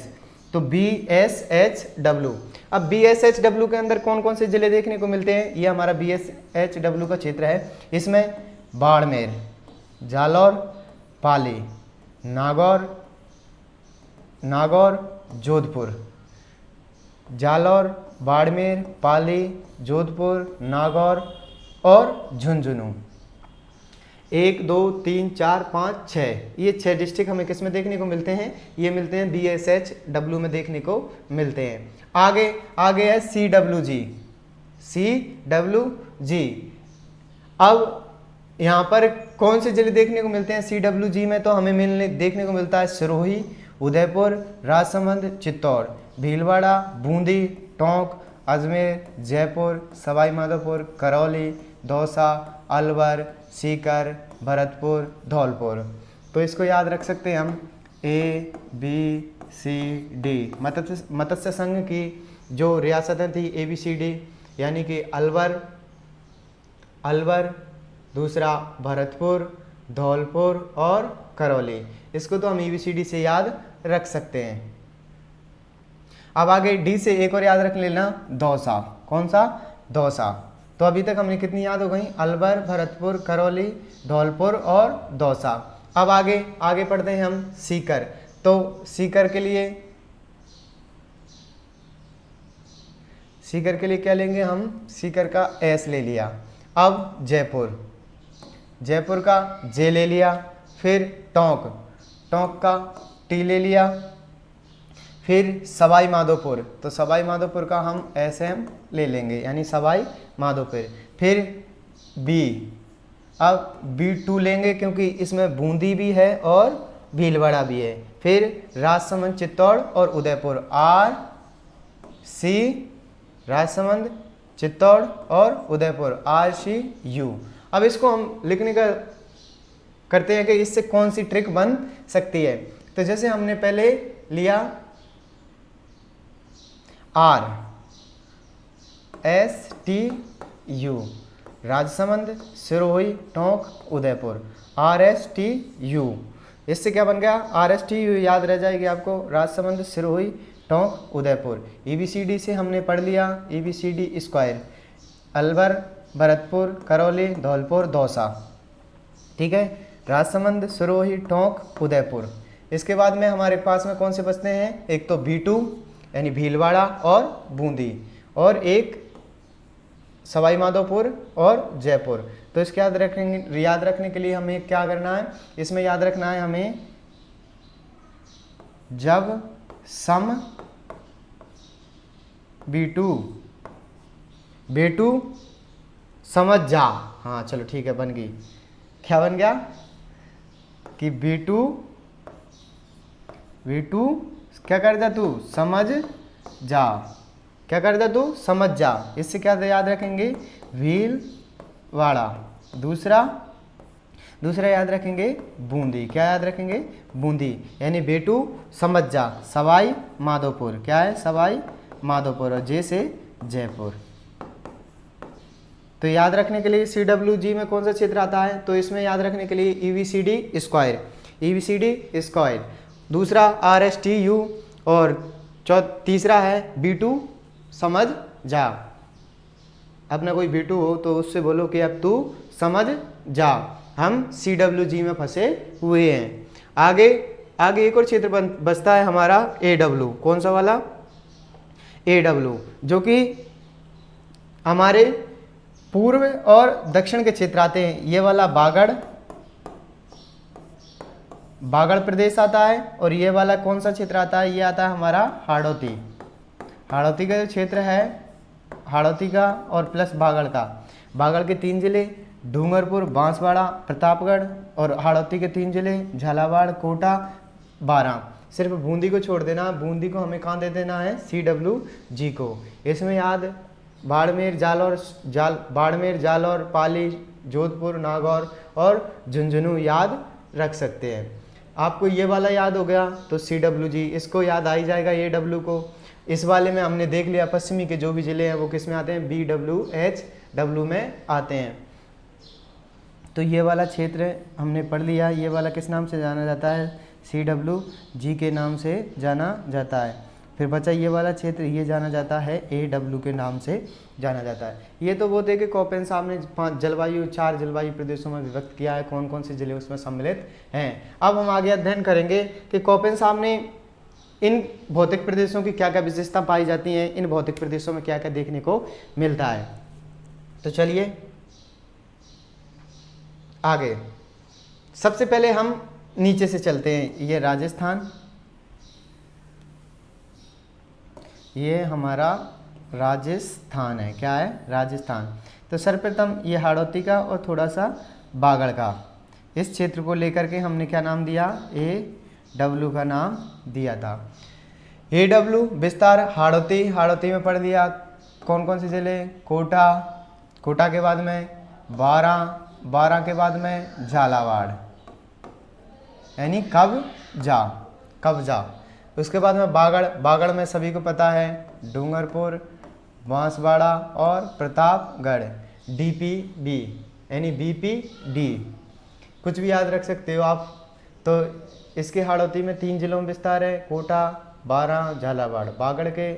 तो BSHW। अब BSHW के अंदर कौन कौन से जिले देखने को मिलते हैं, ये हमारा BSHW का क्षेत्र है। इसमें बाड़मेर, जालौर, पाली, नागौर, जोधपुर, जालौर, बाड़मेर, पाली, जोधपुर, नागौर और झुंझुनू। 1 2 3 4 5 6, ये 6 डिस्ट्रिक्ट हमें किस में देखने को मिलते हैं, ये मिलते हैं BSHW में देखने को मिलते हैं। आगे है CWG। अब यहाँ पर कौन से जिले देखने को मिलते हैं CWG में, तो हमें देखने को मिलता है सिरोही, उदयपुर, राजसमंद, चित्तौड़, भीलवाड़ा, बूंदी, टोंक, अजमेर, जयपुर, सवाई माधोपुर, करौली, दौसा, अलवर, सीकर, भरतपुर, धौलपुर। तो इसको याद रख सकते हैं हम ABCD। मत्स्य संघ की जो रियासतें थी ABCD, यानी कि अलवर, दूसरा भरतपुर, धौलपुर और करौली। इसको तो हम ABCD से याद रख सकते हैं। अब आगे D से एक और याद रख लेना, दौसा। कौन सा, दौसा। तो अभी तक हमने कितनी याद हो गई, अलवर, भरतपुर, करौली, धौलपुर और दौसा। अब आगे पढ़ते हैं हम सीकर। तो सीकर के लिए क्या लेंगे हम, सीकर का S ले लिया। अब जयपुर का J ले लिया, फिर टोंक का T ले लिया, फिर सवाई माधोपुर, तो सवाई माधोपुर का हम SM ले लेंगे, यानी सवाई माधोपुर। फिर B, अब B2 लेंगे क्योंकि इसमें बूंदी भी है और भीलवाड़ा भी है। फिर राजसमंद, चित्तौड़ और उदयपुर, RC, राजसमंद, चित्तौड़ और उदयपुर, RCU। अब इसको हम लिखने का करते हैं कि इससे कौन सी ट्रिक बन सकती है। तो जैसे हमने पहले लिया RSTU, राजसमंद, सिरोही, टोंक, उदयपुर, RSTU। इससे क्या बन गया, RSTU याद रह जाएगी आपको, राजसमंद, सिरोही, टोंक, उदयपुर। ABCD से हमने पढ़ लिया ABCD स्क्वायर, अलवर, भरतपुर, करौली, धौलपुर, दौसा, ठीक है, राजसमंद, सिरोही, टोंक, उदयपुर। इसके बाद में हमारे पास में कौन से बचते हैं, एक तो B2 यानी भीलवाड़ा और बूंदी, और एक सवाई माधोपुर और जयपुर। तो इसके याद रखने के लिए हमें क्या करना है, इसमें याद रखना है हमें जब सम B2 B2 समझ जा। हाँ चलो ठीक है, बन गई। क्या बन गया कि B2 क्या कर जा तू, समझ जा। क्या कर जा तू, समझ जा। इससे क्या याद रखेंगे, भीलवाड़ा। दूसरा याद रखेंगे बूंदी। क्या याद रखेंगे, बूंदी। यानी B2 समझ जा, सवाई माधोपुर। क्या है, सवाई माधोपुर। और जे से जयपुर। तो याद रखने के लिए CWG में कौन सा क्षेत्र आता है, तो इसमें याद रखने के लिए EVCD स्क्वायर। दूसरा RSTU और तीसरा है B2 समझ जा। अपना कोई B2 हो तो उससे बोलो कि अब तू समझ जा, हम CWG में फंसे हुए हैं। आगे एक और क्षेत्र बचता है हमारा AW। कौन सा वाला, AW, जो कि हमारे पूर्व और दक्षिण के क्षेत्र आते हैं। ये वाला बागड़ प्रदेश आता है। और ये वाला कौन सा क्षेत्र आता है, ये आता है हमारा हाड़ौती का जो क्षेत्र है, हाड़ौती का और प्लस बागड़ के 3 जिले डूंगरपुर, बांसवाड़ा, प्रतापगढ़। और हाड़ौती के 3 जिले झालावाड़, कोटा, बारां। सिर्फ बूंदी को छोड़ देना, बूंदी को हमें कहाँ दे देना है, CWG को। इसमें याद बाड़मेर, जालौर, पाली, जोधपुर, नागौर और झुंझुनू याद रख सकते हैं। आपको ये वाला याद हो गया तो CWG, इसको याद आ ही जाएगा AW को। इस वाले में हमने देख लिया पश्चिमी के जो भी जिले हैं वो किस में आते हैं, BWHW में आते हैं। तो ये वाला क्षेत्र हमने पढ़ लिया। ये वाला किस नाम से जाना जाता है, CWG के नाम से जाना जाता है। फिर बचा ये वाला क्षेत्र, ये जाना जाता है AW के नाम से जाना जाता है। ये तो वो थे कि कोपेन साहब ने 4 जलवायु प्रदेशों में विभक्त किया है, कौन कौन से जिले उसमें सम्मिलित हैं। अब हम आगे अध्ययन करेंगे कि कोपेन साहब ने इन भौतिक प्रदेशों की क्या क्या विशेषता पाई जाती हैं, इन भौतिक प्रदेशों में क्या क्या देखने को मिलता है। तो चलिए आगे, सबसे पहले हम नीचे से चलते हैं। ये राजस्थान, ये हमारा राजस्थान है। क्या है, राजस्थान। तो सर्वप्रथम ये हाड़ौती का और थोड़ा सा बागड़ का, इस क्षेत्र को लेकर के हमने क्या नाम दिया, AW का नाम दिया था। AW विस्तार हाड़ौती में पढ़ दिया। कौन कौन से जिले, कोटा के बाद में बारां के बाद में झालावाड़, यानी कब्जा। उसके बाद में बागड़ में सभी को पता है डूंगरपुर, बांसवाड़ा और प्रतापगढ़। DPB यानी BPD, कुछ भी याद रख सकते हो आप। तो इसके हाड़ौती में 3 जिलों में विस्तार है, कोटा, बारां, झालावाड़। बागड़ के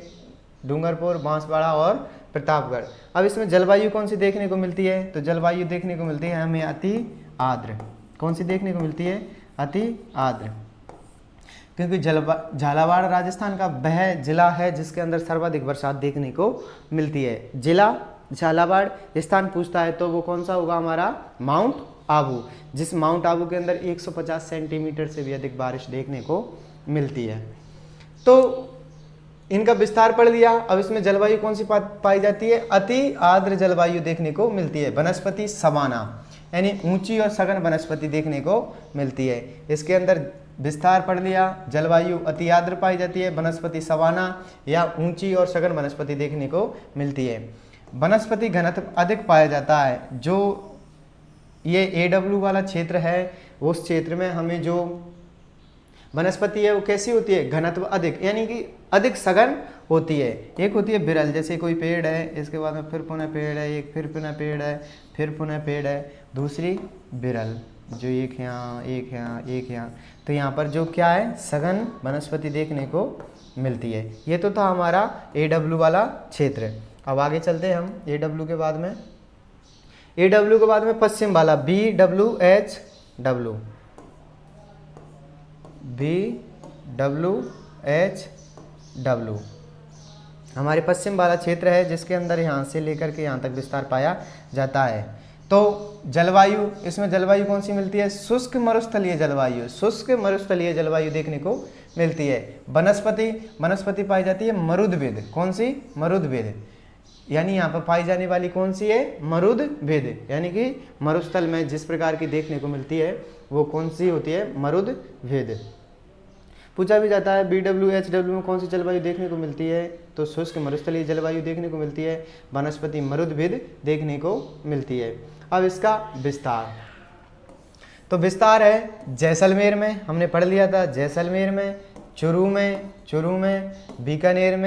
डूंगरपुर, बांसवाड़ा और प्रतापगढ़। अब इसमें जलवायु कौन सी देखने को मिलती है, तो जलवायु देखने को मिलती है हमें अति आर्द्र। कौन सी देखने को मिलती है, अति आर्द्र। क्योंकि झालावाड़ राजस्थान का वह जिला है जिसके अंदर सर्वाधिक बरसात देखने को मिलती है। जिला झालावाड़, स्थान पूछता है तो वो कौन सा होगा हमारा, माउंट आबू, जिस माउंट आबू के अंदर 150 सेंटीमीटर से भी अधिक बारिश देखने को मिलती है। तो इनका विस्तार पढ़ लिया। अब इसमें जलवायु कौन सी पाई जाती है, अति आर्द्र जलवायु देखने को मिलती है। वनस्पति सवाना, यानी ऊंची और सघन वनस्पति देखने को मिलती है। इसके अंदर विस्तार पढ़ लिया, जलवायु अति आर्द्र पाई जाती है, वनस्पति सवाना या ऊंची और सघन वनस्पति देखने को मिलती है। वनस्पति घनत्व अधिक पाया जाता है। जो ये AW वाला क्षेत्र है, उस क्षेत्र में हमें जो वनस्पति है वो कैसी होती है, घनत्व अधिक, यानी कि अधिक सघन होती है। एक होती है बिरल, जैसे कोई पेड़ है, इसके बाद में फिर पुनः पेड़ है, एक फिर पुनः पेड़ है, फिर पुनः पेड़ है। दूसरी बिरल, जो एक यहाँ। तो यहाँ पर जो क्या है, सघन वनस्पति देखने को मिलती है। ये तो था हमारा AW वाला क्षेत्र। अब आगे चलते हैं हम AW के बाद में। AW के बाद में पश्चिम वाला BWHW हमारे पश्चिम वाला क्षेत्र है, जिसके अंदर यहाँ से लेकर के यहाँ तक विस्तार पाया जाता है। तो जलवायु, इसमें जलवायु कौन सी मिलती है? शुष्क मरुस्थलीय जलवायु, शुष्क मरुस्थलीय जलवायु देखने को मिलती है। वनस्पति, वनस्पति पाई जाती है मरुद्भिद, कौन सी? मरुद्भिद, यानी यहाँ पर पाई जाने वाली कौन सी है? मरुद्भिद, यानी कि मरुस्थल में जिस प्रकार की देखने को मिलती है वो कौन सी होती है? मरुद्भिद। पूछा भी जाता है BWHW में कौन सी जलवायु देखने को मिलती है? तो शुष्क मरुस्थलीय जलवायु देखने को मिलती है, वनस्पति मरुद्भिद देखने को मिलती है। अब इसका विस्तार, तो विस्तार है जैसलमेर में, हमने पढ़ लिया था, जैसलमेर में, चुरू में, बीकानेर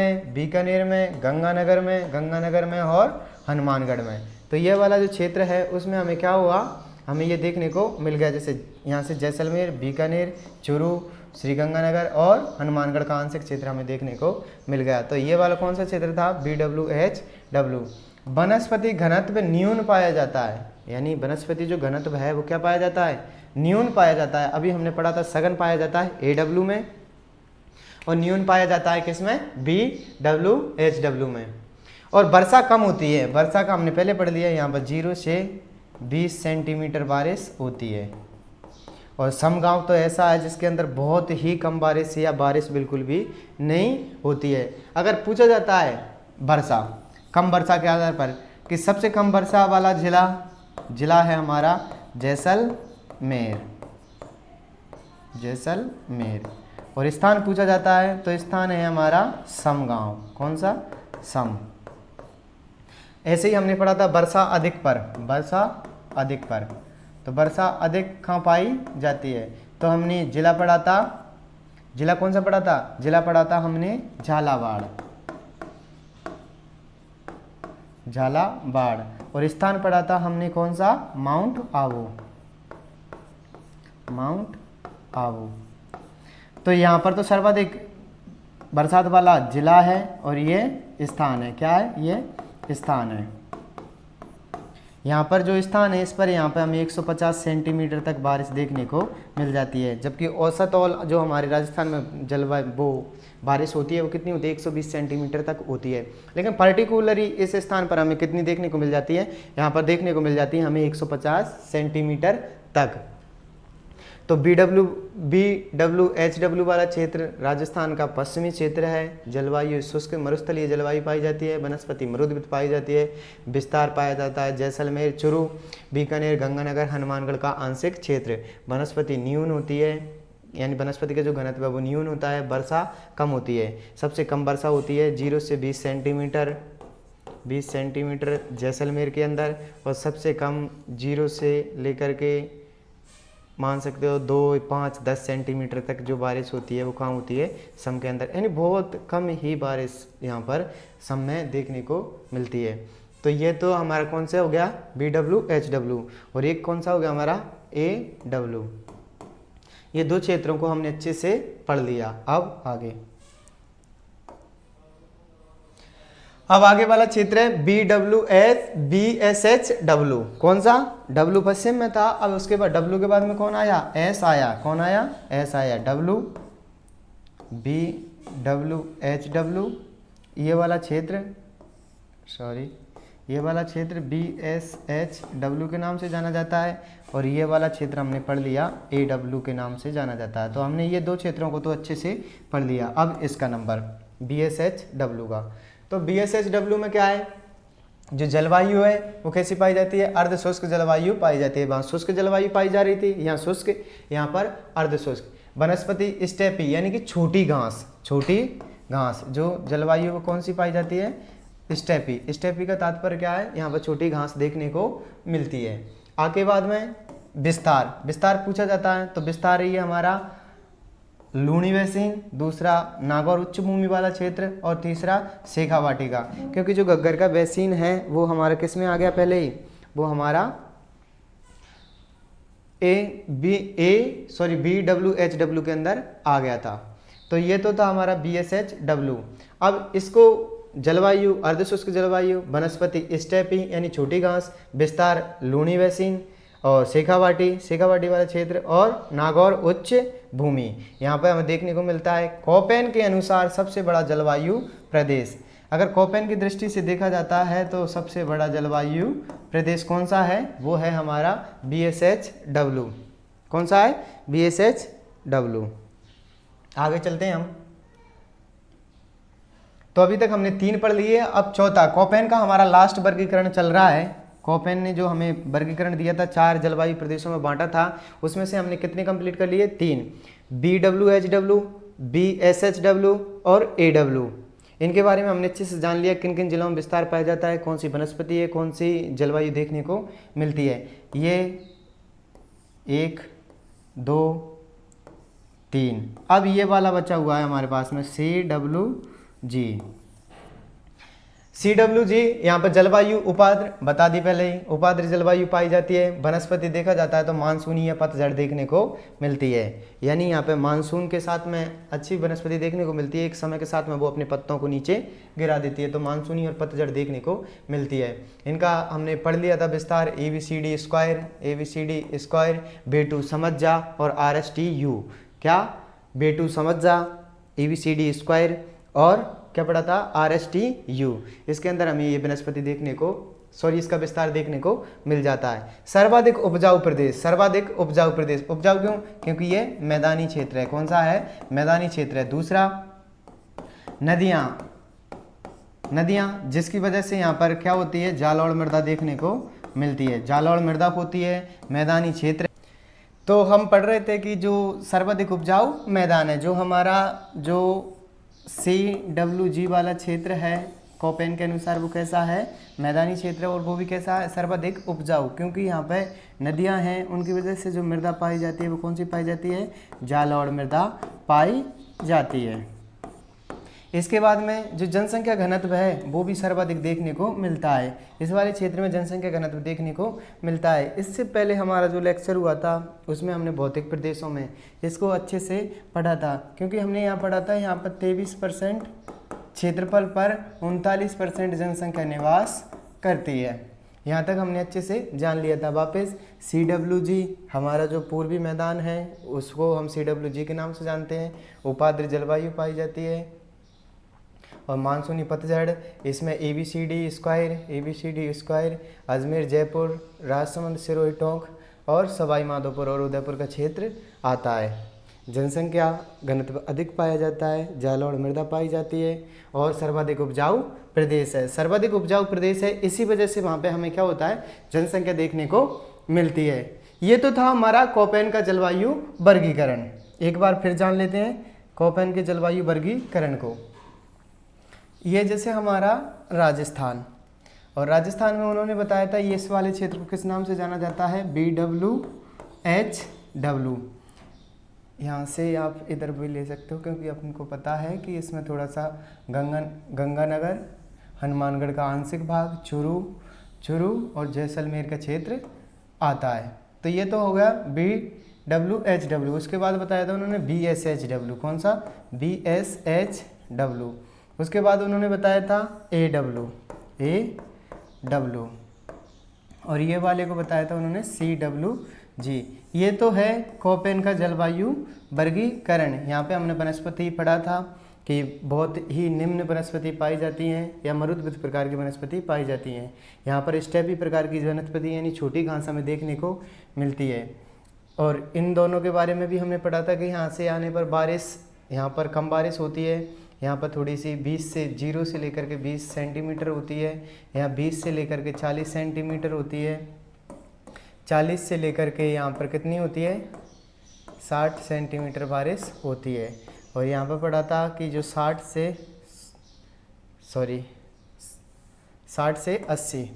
में, गंगानगर में और हनुमानगढ़ में। तो ये वाला जो क्षेत्र है उसमें हमें क्या हुआ? हमें ये देखने को मिल गया, जैसे यहाँ से जैसलमेर, बीकानेर, चुरू, श्रीगंगानगर और हनुमानगढ़ का आंशिक क्षेत्र हमें देखने को मिल गया। तो ये वाला कौन सा क्षेत्र था? BWHW। वनस्पति घनत्व न्यून पाया जाता है, यानी वनस्पति जो घनत्व है वो क्या पाया जाता है? न्यून पाया जाता है। अभी हमने पढ़ा था सघन पाया जाता है AW में और न्यून पाया जाता है किसमें? BWHW में। और वर्षा कम होती है, वर्षा का हमने पहले पढ़ लिया, यहाँ पर 0 से 20 सेंटीमीटर बारिश होती है। और समगांव तो ऐसा है जिसके अंदर बहुत ही कम बारिश या बारिश बिल्कुल भी नहीं होती है। अगर पूछा जाता है वर्षा, कम वर्षा के आधार पर कि सबसे कम वर्षा वाला जिला है हमारा जैसलमेर, और स्थान पूछा जाता है तो स्थान है हमारा समगांव, कौन सा? सम। ऐसे ही हमने पढ़ा था वर्षा अधिक पर, तो वर्षा अधिक कहाँ पाई जाती है? तो हमने जिला पढ़ा था, जिला कौन सा पढ़ा था? जिला पढ़ा था हमने झालावाड़, और स्थान पढ़ा था हमने कौन सा? माउंट आबू। तो यहाँ पर तो सर्वाधिक बरसात वाला जिला है और ये स्थान है, क्या है? ये स्थान है। यहाँ पर जो स्थान है इस पर यहाँ पर हमें 150 सेंटीमीटर तक बारिश देखने को मिल जाती है, जबकि औसत और जो हमारे राजस्थान में जलवायु वो बारिश होती है वो कितनी होती है? 120 सेंटीमीटर तक होती है। लेकिन पर्टिकुलरली इस स्थान पर हमें कितनी देखने को मिल जाती है? यहाँ पर देखने को मिल जाती है हमें 150 सेंटीमीटर तक। तो BWHW वाला क्षेत्र राजस्थान का पश्चिमी क्षेत्र है। जलवायु शुष्क मरुस्थलीय जलवायु पाई जाती है, वनस्पति मरुद्भिद पाई जाती है, विस्तार पाया जाता है जैसलमेर, चुरू, बीकानेर, गंगानगर, हनुमानगढ़ का आंशिक क्षेत्र। वनस्पति न्यून होती है, यानी वनस्पति का जो घनत्व है वो न्यून होता है, वर्षा कम होती है। सबसे कम वर्षा होती है 0 से 20 सेंटीमीटर जैसलमेर के अंदर, और सबसे कम 0 से लेकर के मान सकते हो 2, 5, 10 सेंटीमीटर तक जो बारिश होती है वो कहाँ होती है? सम के अंदर, यानी बहुत कम ही बारिश यहाँ पर सम में देखने को मिलती है। तो ये तो हमारा कौन सा हो गया? BWHW, और एक कौन सा हो गया हमारा? AW। ये दो क्षेत्रों को हमने अच्छे से पढ़ लिया। अब आगे वाला क्षेत्र है BSHW। कौन सा? W पश्चिम में था, अब उसके बाद W के बाद में कौन आया? S आया। कौन आया? S आया। BWHW, ये वाला क्षेत्र BSHW के नाम से जाना जाता है, और ये वाला क्षेत्र हमने पढ़ लिया AW के नाम से जाना जाता है। तो हमने ये दो क्षेत्रों को तो अच्छे से पढ़ लिया। अब इसका नंबर BSHW का, तो BSHW में क्या है? जो जलवायु है वो कैसी पाई जाती है? अर्ध शुष्क जलवायु पाई जाती है। वहाँ शुष्क जलवायु पाई जा रही थी, यहाँ शुष्क, यहाँ पर अर्ध शुष्क। वनस्पति स्टेपी, यानी कि छोटी घास, जो जलवायु वो कौन सी पाई जाती है? स्टेपी का तात्पर्य क्या है? यहाँ पर छोटी घास देखने को मिलती है। आगे बाद में विस्तार पूछा जाता है, तो विस्तार ही है हमारा लूणी बेसिन, दूसरा नागौर उच्च भूमि वाला क्षेत्र, और तीसरा शेखावाटी का। क्योंकि जो घग्गर का बेसिन है वो हमारा किस में आ गया? पहले ही वो हमारा BWHW के अंदर आ गया था। तो ये तो था हमारा BSHW। अब इसको जलवायु अर्ध शुष्क जलवायु, वनस्पति स्टेपी यानी छोटी घास, विस्तार लूणी बेसिन, और शेखावाटी वाला क्षेत्र, और नागौर उच्च भूमि। यहाँ पर हमें देखने को मिलता है कोपेन के अनुसार सबसे बड़ा जलवायु प्रदेश अगर कोपेन की दृष्टि से देखा जाता है तो सबसे बड़ा जलवायु प्रदेश कौन सा है, वो है हमारा BSHW। कौन सा है, BSHW। आगे चलते हैं हम। तो अभी तक हमने 3 पढ़ लिए, अब चौथा कोपेन का हमारा लास्ट वर्गीकरण चल रहा है। कोपेन ने जो हमें वर्गीकरण दिया था, 4 जलवायु प्रदेशों में बांटा था, उसमें से हमने कितने कंप्लीट कर लिए, 3। BWHW, BSHW और AW। इनके बारे में हमने अच्छे से जान लिया, किन किन जिलों में विस्तार पाया जाता है, कौन सी वनस्पति है, कौन सी जलवायु देखने को मिलती है। ये 1 2 3। अब ये वाला बचा हुआ है हमारे पास में CWG। यहाँ पर जलवायु उपाद्र बता दी पहले ही, उपाद्र जलवायु पाई जाती है। वनस्पति देखा जाता है तो मानसूनी या पतझड़ देखने को मिलती है, यानी यहाँ पे मानसून के साथ में अच्छी वनस्पति देखने को मिलती है, एक समय के साथ में वो अपने पत्तों को नीचे गिरा देती है, तो मानसूनी और पतझड़ देखने को मिलती है। इनका हमने पढ़ लिया था विस्तार, ABCD स्क्वायर, बेटू समझ जा और RSTU। क्या, बेटू समझ जा, ABCD स्क्वायर और क्या पढ़ा था, RSTU। इसके अंदर हमें ये वनस्पति देखने को, इसका विस्तार देखने को मिल जाता है। सर्वाधिक उपजाऊ प्रदेश, सर्वाधिक उपजाऊ प्रदेश, उपजाऊ क्यों, क्योंकि ये मैदानी क्षेत्र है। कौन सा है, मैदानी क्षेत्र है। दूसरा, नदियाँ, जिसकी वजह से यहाँ पर क्या होती है, जालौड़ मृदा देखने को मिलती है, जालौड़ मृदा होती है, मैदानी क्षेत्र। तो हम पढ़ रहे थे कि जो सर्वाधिक उपजाऊ मैदान है, जो हमारा जो CWG वाला क्षेत्र है कोपेन के अनुसार, वो कैसा है, मैदानी क्षेत्र, और वो भी कैसा है, सर्वाधिक उपजाऊ, क्योंकि यहाँ पे नदियाँ हैं, उनकी वजह से जो मृदा पाई जाती है वो कौन सी पाई जाती है, जालौड़ मृदा पाई जाती है। इसके बाद में जो जनसंख्या घनत्व है वो भी सर्वाधिक देखने को मिलता है, इस वाले क्षेत्र में जनसंख्या घनत्व देखने को मिलता है। इससे पहले हमारा जो लेक्चर हुआ था उसमें हमने भौतिक प्रदेशों में इसको अच्छे से पढ़ा था, क्योंकि हमने यहाँ पढ़ा था, यहाँ पर 23% क्षेत्रफल पर 39% जनसंख्या निवास करती है। यहाँ तक हमने अच्छे से जान लिया था। वापस CWG, हमारा जो पूर्वी मैदान है उसको हम CWG के नाम से जानते हैं। उपाद्र जलवायु पाई जाती है और मानसूनी पतझड़, इसमें ABCD स्क्वायर, अजमेर, जयपुर, राजसमंद, सिरोही, टोंक और सवाई माधोपुर और उदयपुर का क्षेत्र आता है। जनसंख्या घनत्व अधिक पाया जाता है, जालौड़ मृदा पाई जाती है और सर्वाधिक उपजाऊ प्रदेश है। सर्वाधिक उपजाऊ प्रदेश है, इसी वजह से वहाँ पे हमें क्या होता है, जनसंख्या देखने को मिलती है। ये तो था हमारा कोपेन का जलवायु वर्गीकरण। एक बार फिर जान लेते हैं कोपेन के जलवायु वर्गीकरण को। ये जैसे हमारा राजस्थान, और राजस्थान में उन्होंने बताया था ये इस वाले क्षेत्र को किस नाम से जाना जाता है, BWHW। यहाँ से आप इधर भी ले सकते हो, क्योंकि आपको पता है कि इसमें थोड़ा सा गंगानगर, हनुमानगढ़ का आंशिक भाग, चुरू और जैसलमेर का क्षेत्र आता है। तो ये तो हो गया BWHW। उसके बाद बताया था उन्होंने BSHW। कौन सा, BSHW। उसके बाद उन्होंने बताया था AW, और ये वाले को बताया था उन्होंने CWG। ये तो है कोपेन का जलवायु वर्गीकरण। यहाँ पे हमने वनस्पति पढ़ा था कि बहुत ही निम्न वनस्पति पाई जाती हैं या मरुद्भिद प्रकार की वनस्पति पाई जाती हैं। यहाँ पर स्टेपी प्रकार की वनस्पति यानी छोटी घास हमें देखने को मिलती है। और इन दोनों के बारे में भी हमने पढ़ा था कि यहाँ से आने पर बारिश, यहाँ पर कम बारिश होती है, यहाँ पर थोड़ी सी 0 से लेकर के 20 सेंटीमीटर होती है, यहाँ 20 से लेकर के 40 सेंटीमीटर होती है, 40 से लेकर के यहाँ पर कितनी होती है, 60 सेंटीमीटर बारिश होती है। और यहाँ पर पढ़ा था कि जो 60 से 80,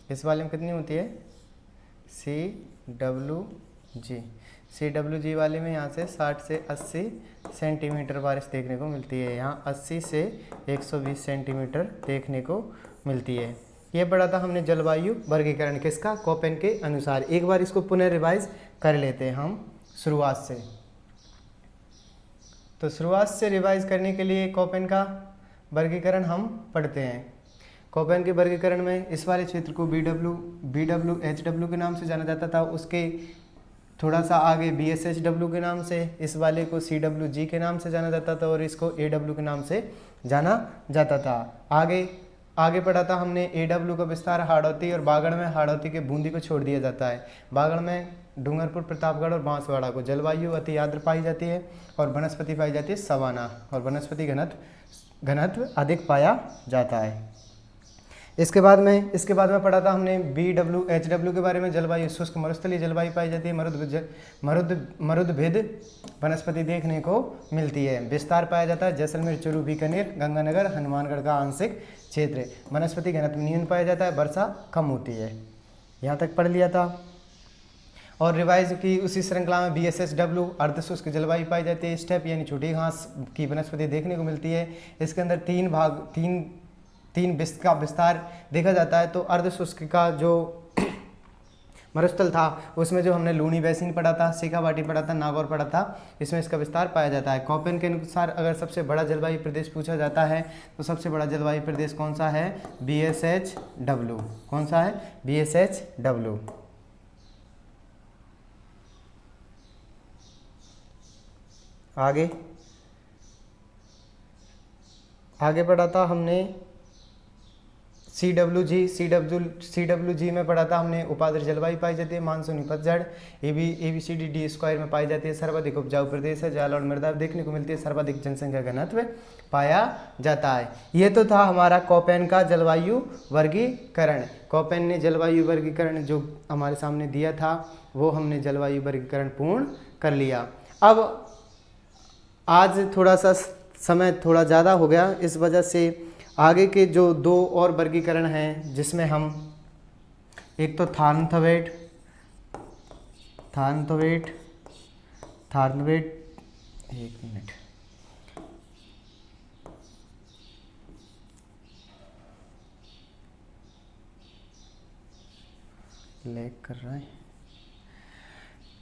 इस वाले में कितनी होती है, CWG वाले में यहाँ से 60 से 80 सेंटीमीटर बारिश देखने को मिलती है। यहाँ 80 से 120 सेंटीमीटर देखने को मिलती है। ये पढ़ा था हमने जलवायु वर्गीकरण किसका, कोपेन के अनुसार। एक बार इसको पुनः रिवाइज कर लेते हैं हम शुरुआत से। तो शुरुआत से रिवाइज करने के लिए कोपेन का वर्गीकरण हम पढ़ते हैं। कोपेन के वर्गीकरण में इस वाले क्षेत्र को BWHW के नाम से जाना जाता था। उसके थोड़ा सा आगे BSHW के नाम से, इस वाले को CWG के नाम से जाना जाता था और इसको AW के नाम से जाना जाता था। आगे पढ़ा था हमने AW का विस्तार हाड़ौती और बागड़ में हाड़ौती के बूंदी को छोड़ दिया जाता है। बागड़ में डूंगरपुर, प्रतापगढ़ और बांसवाड़ा को। जलवायु अति आर्द्र पाई जाती है और वनस्पति पाई जाती है सवाना, और वनस्पति घनत्व अधिक पाया जाता है। इसके बाद में पढ़ा था हमने BWHW के बारे में। जलवायु शुष्क मरुस्थलीय जलवायु पाई जाती है। मरुदभिद वनस्पति देखने को मिलती है। विस्तार पाया जाता है जैसलमेर, चूरू, बीकानेर, गंगानगर, हनुमानगढ़ का आंशिक क्षेत्र। वनस्पति घनत्व न्यून पाया जाता है, वर्षा कम होती है। यहाँ तक पढ़ लिया था। और रिवाइज की उसी श्रृंखला में BSHW अर्ध शुष्क जलवायु पाई जाती है। स्टेप यानी छोटी घास की वनस्पति देखने को मिलती है। इसके अंदर तीन का विस्तार देखा जाता है। तो अर्ध शुष्क का जो मरुस्थल था उसमें जो हमने लूनी बेसिन पढ़ा था, शेखावाटी पढ़ा था, नागौर पढ़ा था, इसमें इसका विस्तार पाया जाता है। कॉपेन के अनुसार अगर सबसे बड़ा जलवायु प्रदेश पूछा जाता है तो सबसे बड़ा जलवायु प्रदेश कौन सा है? BSHW। कौन सा है? BSHW। आगे पढ़ा था हमने CWG में पढ़ा था हमने उपाद्र जलवायु पाई जाती है। मानसूनी पतझड़ ABCD स्क्वायर में पाई जाती है। सर्वाधिक उपजाऊ प्रदेश है। जल और मृदा देखने को मिलती है। सर्वाधिक जनसंख्या घनत्व पाया जाता है। ये तो था हमारा कॉपेन का जलवायु वर्गीकरण। कॉपेन ने जलवायु वर्गीकरण जो हमारे सामने दिया था वो हमने जलवायु वर्गीकरण पूर्ण कर लिया। अब आज थोड़ा सा समय थोड़ा ज़्यादा हो गया, इस वजह से आगे के जो दो और वर्गीकरण हैं जिसमें हम एक तो थार्नथवेट एक मिनट लैग कर रहा है।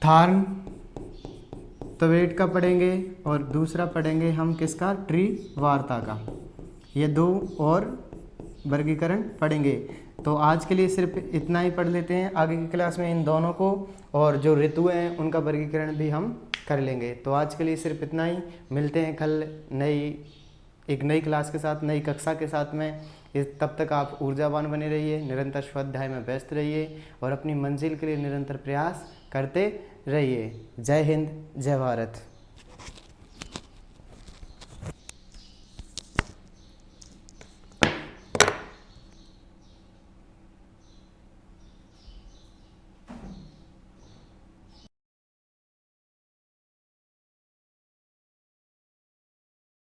थार्नथवेट का पढ़ेंगे और दूसरा पढ़ेंगे हम किसका? ट्री वार्ता का। ये दो और वर्गीकरण पढ़ेंगे। तो आज के लिए सिर्फ इतना ही पढ़ लेते हैं। आगे की क्लास में इन दोनों को और जो ऋतुएं हैं उनका वर्गीकरण भी हम कर लेंगे। तो आज के लिए सिर्फ इतना ही। मिलते हैं कल एक नई क्लास के साथ, नई कक्षा के साथ में। तब तक आप ऊर्जावान बने रहिए, निरंतर स्वाध्याय में व्यस्त रहिए और अपनी मंजिल के लिए निरंतर प्रयास करते रहिए। जय हिंद, जय भारत।